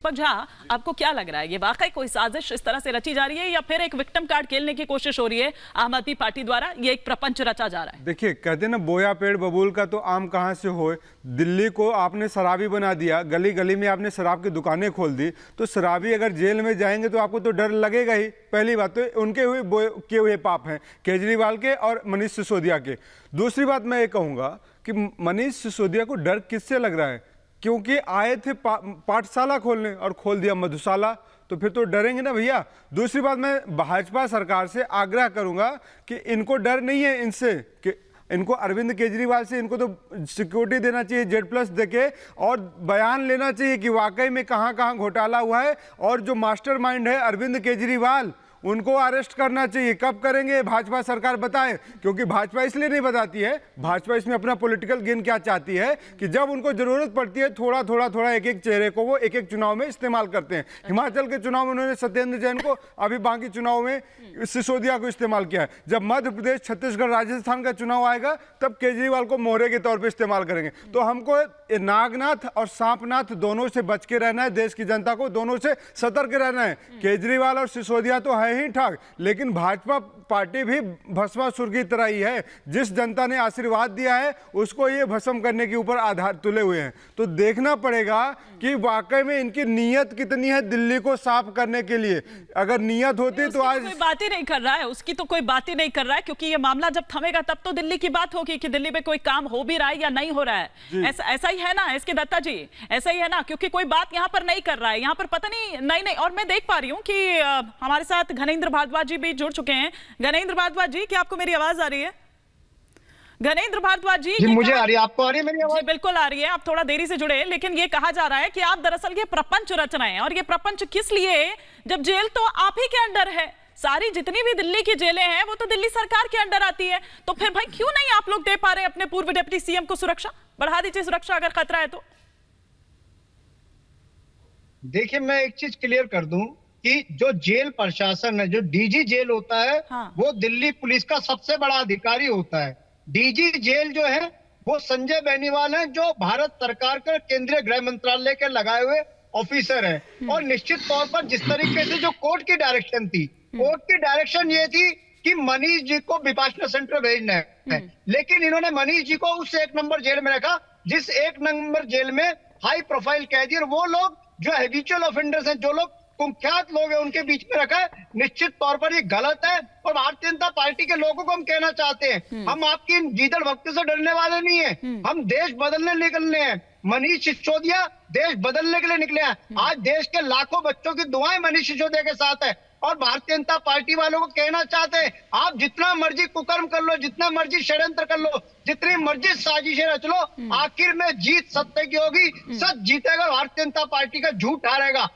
दीपक झा, आपको क्या लग रहा है, ये वाकई कोई साजिश इस तरह से रची जा रही है या फिर एक विक्टिम कार्ड खेलने की कोशिश हो रही है आम आदमी पार्टी द्वारा? ये एक प्रपंच रचा जा रहा है। देखिए, कहते हैं ना, बोया पेड़ बबूल का तो आम कहाँ से होए। दिल्ली को आपने शराबी बना दिया, गली गली में आपने शराब की दुकानें खोल दी, तो शराबी अगर जेल में जाएंगे तो आपको तो डर लगेगा ही। पहली बात तो उनके किए हुए पाप हैं, केजरीवाल के और मनीष सिसोदिया के। दूसरी बात मैं ये कहूँगा कि मनीष सिसोदिया को डर किससे लग रहा है? क्योंकि आए थे पाठशाला खोलने और खोल दिया मधुशाला, तो फिर तो डरेंगे ना भैया। दूसरी बात, मैं भाजपा सरकार से आग्रह करूंगा कि इनको डर नहीं है इनसे, कि इनको अरविंद केजरीवाल से इनको तो सिक्योरिटी देना चाहिए Z+ देके, और बयान लेना चाहिए कि वाकई में कहां कहां घोटाला हुआ है, और जो मास्टरमाइंड है अरविंद केजरीवाल, उनको अरेस्ट करना चाहिए। कब करेंगे भाजपा सरकार बताए, क्योंकि भाजपा इसलिए नहीं बताती है, भाजपा इसमें अपना पॉलिटिकल गेन क्या चाहती है कि जब उनको जरूरत पड़ती है थोड़ा थोड़ा एक एक चेहरे को वो एक एक चुनाव में इस्तेमाल करते हैं। हिमाचल के चुनाव में उन्होंने सत्येंद्र जैन को, अभी बाकी चुनाव में सिसोदिया को इस्तेमाल किया है। जब मध्य प्रदेश, छत्तीसगढ़, राजस्थान का चुनाव आएगा तब केजरीवाल को मोहरे के तौर पर इस्तेमाल करेंगे। तो हमको नागनाथ और सांपनाथ दोनों से बच के रहना है, देश की जनता को दोनों से सतर्क रहना है। केजरीवाल और सिसोदिया तो है ही ठाक, लेकिन भाजपा पार्टी भी भस्मासुर की तरह ही है। जिस जनता ने आशीर्वाद दिया है उसको ये भस्म करने के ऊपर आधार तुले हुए हैं। तो देखना पड़ेगा कि वाकई में इनकी नीयत कितनी है दिल्ली को साफ करने के लिए। अगर नीयत होती तो आज कोई बात ही नहीं कर रहा है, उसकी तो कोई बात ही नहीं कर रहा है, क्योंकि ये मामला जब थमेगा तब तो दिल्ली की बात होगी कि दिल्ली में कोई काम हो भी रहा है या नहीं हो रहा है। ऐसा ही है ना इसके दत्ता जी, ऐसा ही है ना? क्योंकि कोई बात यहाँ पर नहीं कर रहा है, यहाँ पर पता नहीं। और मैं देख पा रही हूँ कि हमारे साथ घनेंद्र भारद्वाज जी भी जुड़ चुके हैं। घनेंद्र भारद्वाज जी, क्या आपको मेरी आवाज आ रही है? घनेंद्र भारद्वाज जी, मुझे आ रही है, आपको आ रही है मेरी आवाज? जी बिल्कुल आ रही है, आप थोड़ा देरी से जुड़े, लेकिन ये कहा जा रहा है कि आप दरअसल ये प्रपंच रच रहे हैं। और ये प्रपंच किस लिए, जब जेल तो आप ही के अंडर है, सारी जितनी भी दिल्ली की जेलें हैं वो तो दिल्ली सरकार के अंडर आती है, तो फिर भाई क्यों नहीं आप लोग दे पा रहे अपने पूर्व डिप्टी सीएम को सुरक्षा? बढ़ा दीजिए सुरक्षा अगर खतरा है तो। देखिए, मैं एक चीज क्लियर कर दूं कि जो जेल प्रशासन है, जो डीजी जेल होता है, हाँ। वो दिल्ली पुलिस का सबसे बड़ा अधिकारी होता है। डीजी जेल जो है वो संजय बेनीवाल है, जो भारत सरकार के केंद्रीय गृह मंत्रालय के लगाए हुए ऑफिसर है। और निश्चित तौर पर जिस तरीके से जो कोर्ट की डायरेक्शन थी, कोर्ट की डायरेक्शन ये थी कि मनीष जी को विपाशना सेंटर भेजना है, लेकिन इन्होंने मनीष जी को उस 1 नंबर जेल में रखा जिस 1 नंबर जेल में हाई प्रोफाइल कैदी और वो लोग जो हैबिचुअल ऑफेंडर्स हैं, जो लोग कुख्यात लोग हैं, उनके बीच में रखा है। निश्चित तौर पर ये गलत है और भारतीय जनता पार्टी के लोगों को हम कहना चाहते हैं, हम आपकी गीदड़ भक्ति से डरने वाले नहीं है, हम देश बदलने निकलने हैं। मनीष सिसोदिया देश बदलने के लिए निकले हैं। आज देश के लाखों बच्चों की दुआएं मनीष सिसोदिया के साथ है और भारतीय जनता पार्टी वालों को कहना चाहते हैं, आप जितना मर्जी कुकर्म कर लो, जितना मर्जी षड्यंत्र कर लो, जितनी मर्जी साजिशें रच लो, आखिर में जीत सत्य की होगी। सच जीतेगा, भारतीय जनता पार्टी का झूठ हारेगा।